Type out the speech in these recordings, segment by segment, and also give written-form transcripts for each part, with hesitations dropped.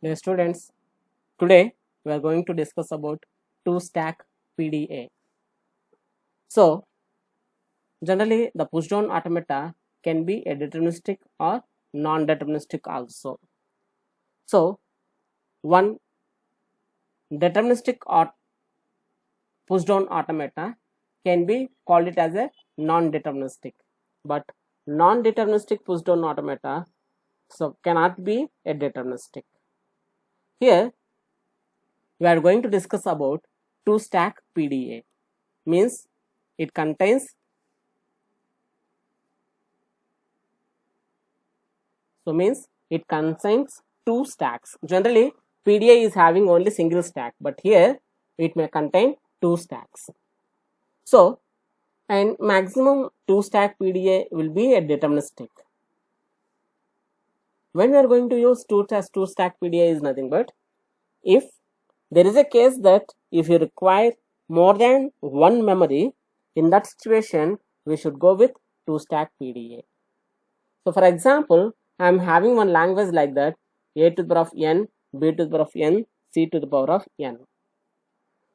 Dear students, today we are going to discuss about two-stack PDA. So, generally the push-down automata can be a deterministic or non-deterministic also. So, one deterministic or push-down automata can be called it as a non-deterministic, but non-deterministic push-down automata cannot be a deterministic. Here we are going to discuss about two-stack PDA. Means it contains two stacks. Generally PDA is having only single stack, but here it may contain two stacks. So, and maximum two stack PDA will be a deterministic. When we are going to use two stack PDA is nothing but if there is a case that if you require more than one memory, in that situation we should go with two stack PDA. So for example, I am having one language like that, a to the power of n, b to the power of n, c to the power of n.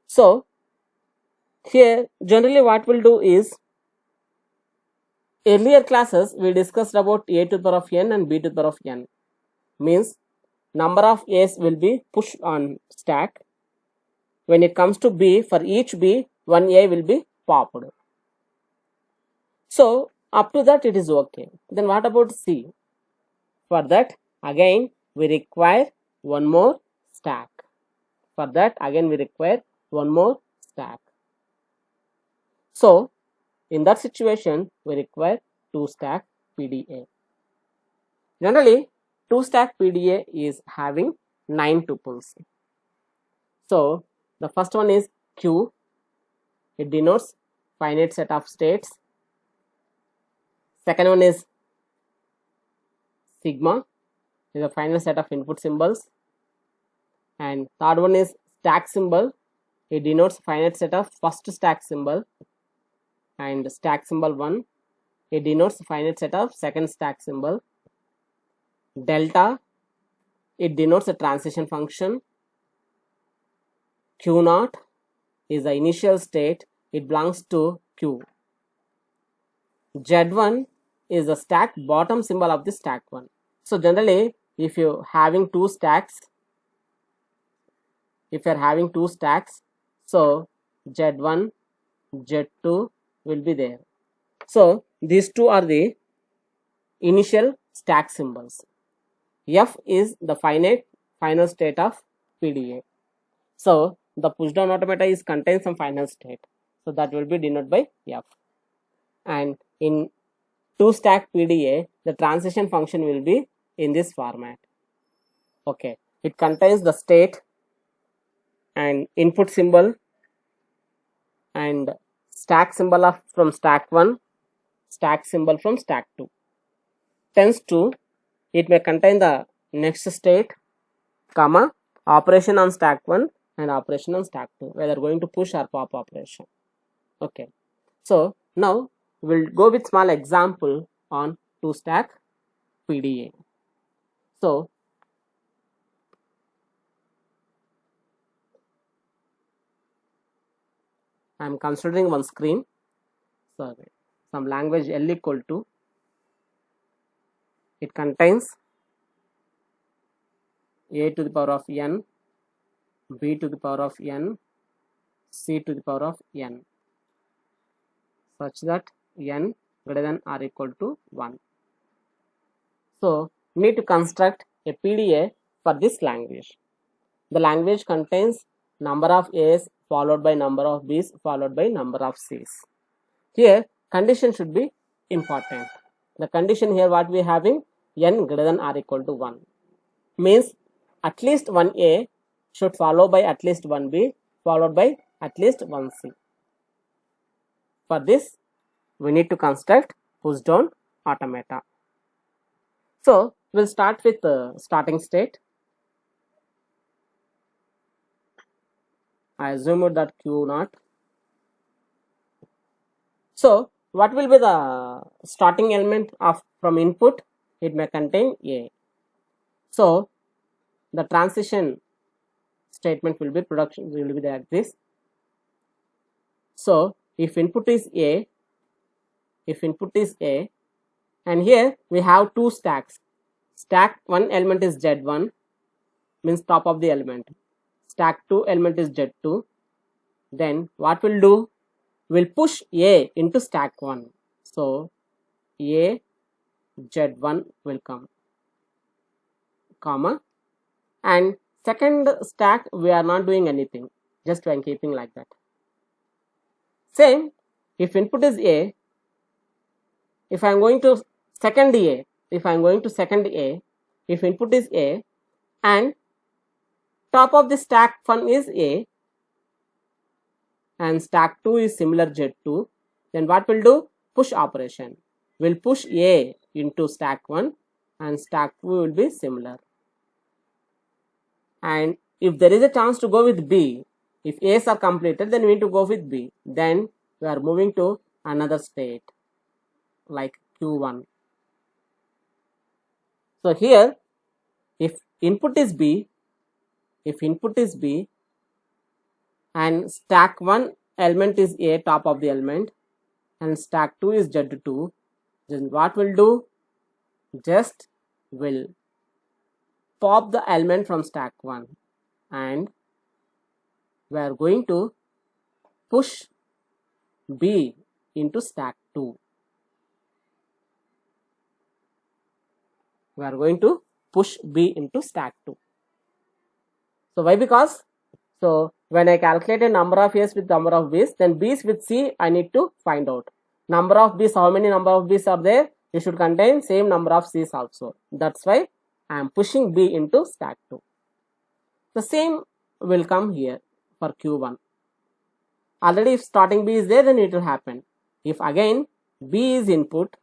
So here generally what we'll do is, earlier classes we discussed about a to the power of n and b to the power of n. Means number of a's will be pushed on stack. When it comes to b, for each b, one a will be popped. So up to that it is okay. Then what about c? For that again we require one more stack. For that again we require one more stack. So in that situation we require two stack PDA. Generally two stack PDA is having 9 tuples. So the first one is Q. It denotes finite set of states. Second one is sigma, is a final set of input symbols. And third one is stack symbol. It denotes finite set of first stack symbol. And stack symbol 1, it denotes finite set of second stack symbol. Delta, it denotes a transition function. Q naught is the initial state, it belongs to Q. Z1 is the stack bottom symbol of the stack 1. So generally if you having two stacks, so Z1, Z2 will be there. So these two are the initial stack symbols. F is the final state of PDA. So the push down automata is contains some final state, so that will be denoted by F. And in two stack PDA the transition function will be in this format. Okay, it contains the state and input symbol and stack symbol of from stack 1, stack symbol from stack 2. Tends to, it may contain the next state, comma, operation on stack 1 and operation on stack 2, whether going to push or pop operation. Okay, so now we'll go with small example on two stack PDA. So I am considering one screen. So some language L equal to, it contains a to the power of n, b to the power of n, c to the power of n, such that n greater than or equal to 1. So need to construct a PDA for this language. The language contains number of a's followed by number of b's followed by number of c's. Here condition should be important. The condition here what we are having, n greater than or equal to 1, means at least one a should follow by at least one b followed by at least one c. For this we need to construct push down automata. So we'll start with the starting state. I assume that Q naught. So what will be the starting element of from input? It may contain a. So the transition statement will be like this. So if input is A, and here we have two stacks. Stack 1 element is Z1, means top of the element. Stack 2 element is Z2. Then what we'll do? We'll push A into stack 1. So A Z1 will come, comma, and second stack we are not doing anything, just I'm keeping like that. Same, if input is A, if I'm going to second A, if input is A and top of the stack 1 is A and stack 2 is similar Z2, then what we'll do? Push operation. We'll push A into stack 1 and stack 2 will be similar. And if there is a chance to go with B, if A's are completed, then we need to go with B. Then we are moving to another state like Q1. So here, if input is B and stack 1 element is A, top of the element, and stack 2 is Z2, then what we'll do? Just will pop the element from stack 1 and we are going to push B into stack 2. We are going to push B into stack 2. So why? Because so when I calculate a number of A's with number of B's, then B's with C I need to find out. Number of B's, how many number of B's are there? It should contain same number of C's also. That's why I am pushing B into stack 2. The same will come here for Q1. Already if starting B is there, then it will happen. If again B is input,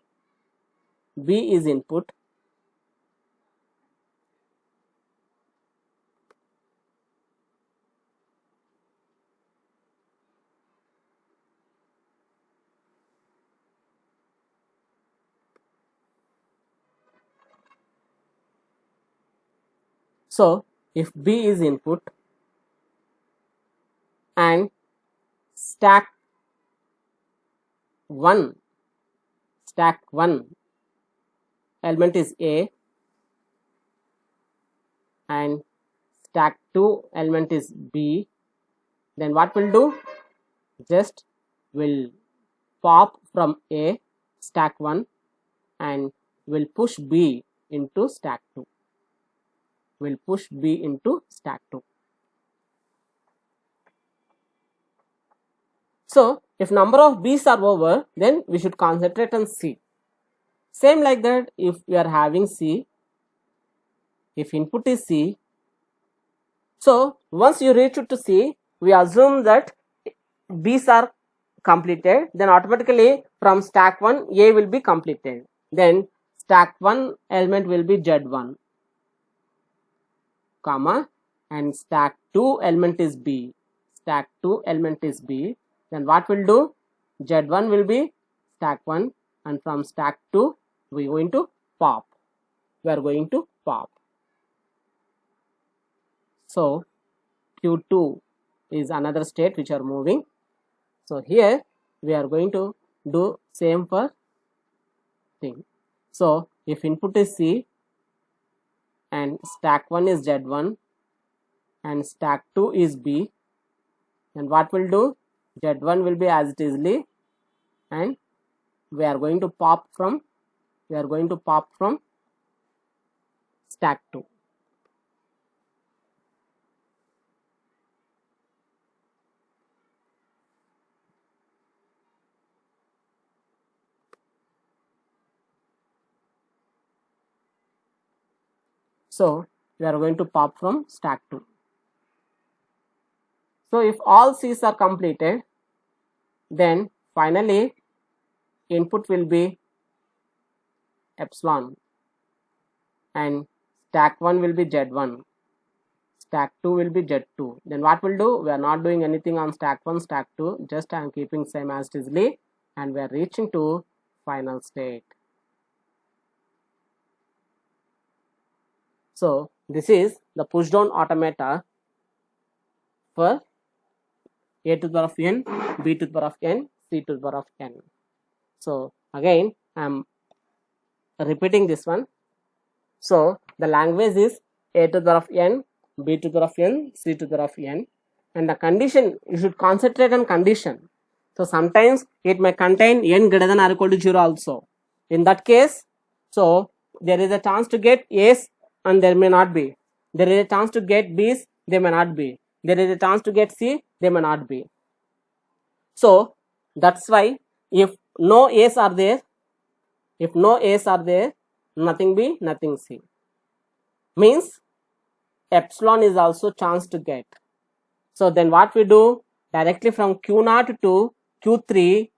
so if B is input and stack 1 element is A and stack 2 element is B, then what we'll do? Just will pop from A stack 1 and will push B into stack 2. So if number of B's are over, then we should concentrate on C. Same like that, if we are having C, if input is C, so once you reach it to C, we assume that B's are completed, then automatically from stack 1 A will be completed. Then stack 1 element will be Z1, comma, and stack 2 element is B. Then what we'll do? Z1 will be stack 1 and from stack 2 we are going to pop. So Q2 is another state which are moving. So here we are going to do same for thing. So if input is C and stack 1 is Z1 and stack 2 is B, then what we'll do? Z1 will be as it is and we are going to pop from stack 2. So we are going to pop from stack 2. So if all C's are completed, then finally input will be epsilon and stack 1 will be Z1, stack 2 will be Z2. Then what we'll do? We are not doing anything on stack 1, stack 2, just I am keeping same as it is and we are reaching to final state. So This is the push down automata for a to the power of n, b to the power of n, c to the power of n. So again I am repeating this one. So the language is a to the power of n, b to the power of n, c to the power of n, and the condition, you should concentrate on condition. So sometimes it may contain n greater than or equal to 0 also. In that case, so there is a chance to get a's and there may not be. There is a chance to get b's, they may not be. There is a chance to get c, they may not be. So that's why if no a's are there, nothing b, nothing c, means epsilon is also chance to get. So then what we do, directly from Q0 to Q3,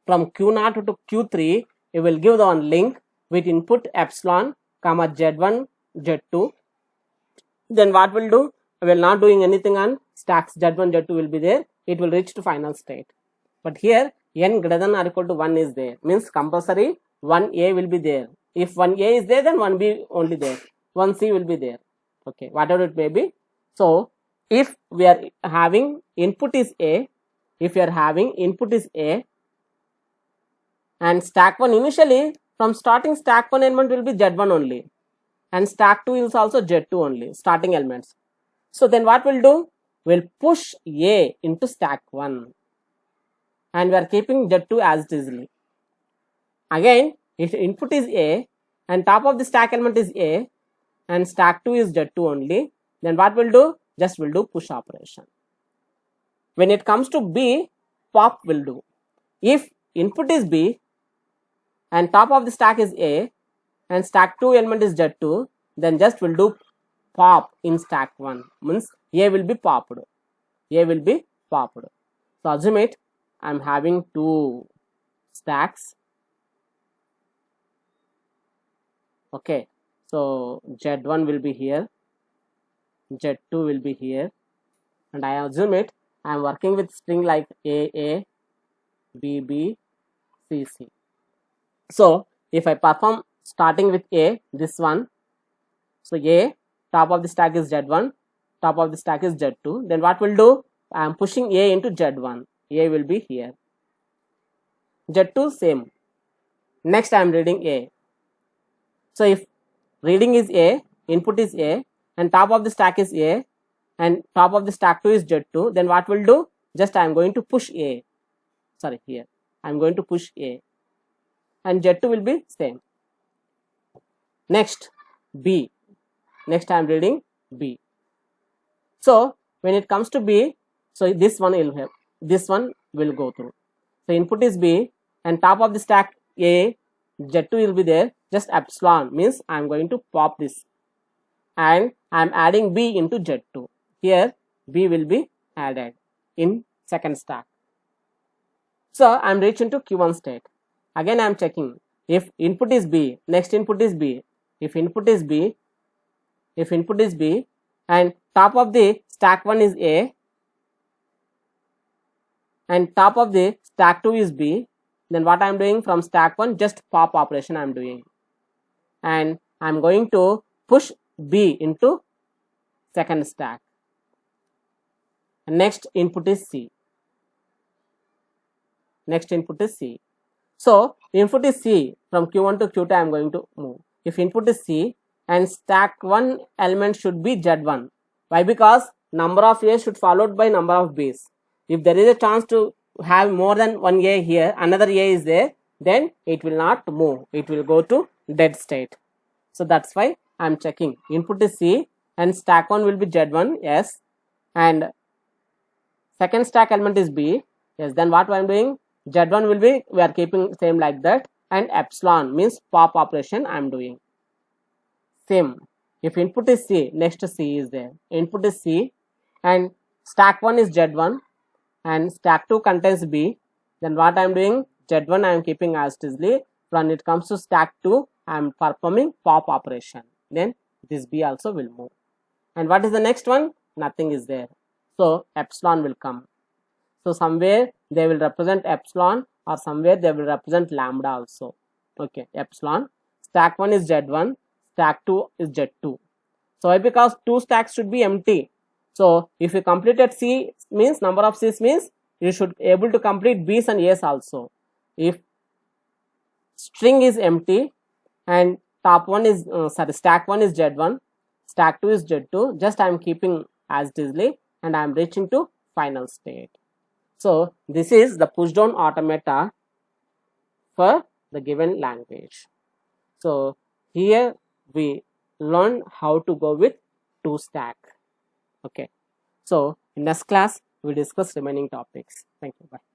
from Q0 to Q3, we will give the one link with input epsilon, comma Z1, Z2. Then what we'll do, we will not doing anything on stacks, Z1, Z2 will be there, it will reach to final state. But here n greater than or equal to 1 is there, means compulsory 1a will be there. If 1a is there, then 1b only there, 1c will be there. Okay, whatever it may be. So if we are having input is a, and stack 1 initially, from starting stack 1 element will be Z1 only, and stack 2 is also Z2 only, starting elements. So then what we'll do, we'll push a into stack 1, and we are keeping Z2 as it is. Again, if input is a and top of the stack element is a and stack 2 is Z2 only, then what we'll do, just we'll do push operation. When it comes to b, pop will do. If input is b and top of the stack is a and stack 2 element is Z2, then just we'll do pop in stack 1, means a will be popped. So assume it, I am having 2 stacks. Okay, so Z1 will be here, Z2 will be here, and I assume it, I am working with string like A, B, B, C, C. So if I perform starting with A, this one, so A, top of the stack is Z1, top of the stack is Z2, then what will do, I am pushing A into Z1, A will be here, Z2 same. Next I am reading A. So if reading is A, input is A, and top of the stack is A, and top of the stack 2 is Z2, then what will do, just I am going to push A, sorry, here I am going to push A, and Z2 will be same. Next B, next I am reading B. So when it comes to B, so this one will go through. So input is B and top of the stack A, Z2 will be there, just epsilon, means I am going to pop this, and I am adding B into Z2. Here B will be added in second stack. So I am reaching to Q1 state. Again I am checking, if input is B, next input is B. If input is B and top of the stack 1 is A and top of the stack 2 is B, then what I am doing, from stack 1 just pop operation I am doing, and I am going to push B into second stack. And next input is C. So input is C, from Q1 to Q2 I am going to move. If input is C and stack 1 element should be Z1. Why? Because number of A's should followed by number of B's. If there is a chance to have more than one A here, another A is there, then it will not move, it will go to dead state. So that's why I am checking, input is C and stack 1 will be Z1, yes, and second stack element is B, yes, then what I am doing, Z1 will be, we are keeping same like that, and epsilon means pop operation I am doing. Same, if input is C, next C is there, input is C and stack 1 is Z1 and stack 2 contains B, then what I am doing, Z1 I am keeping as it is. When it comes to stack 2, I am performing pop operation, then this B also will move. And what is the next one? Nothing is there, so epsilon will come. So somewhere they will represent epsilon or somewhere they will represent lambda also. Okay, epsilon, stack 1 is Z1, stack 2 is Z2. So why? Because 2 stacks should be empty. So if you completed C means number of C's means you should able to complete B's and A's also. If string is empty and top one is stack 1 is Z1, stack 2 is Z2, just I am keeping as Disney and I am reaching to final state. So this is the push down automata for the given language. So here we learn how to go with 2 stack. Okay. So in next class we discuss remaining topics. Thank you. Bye.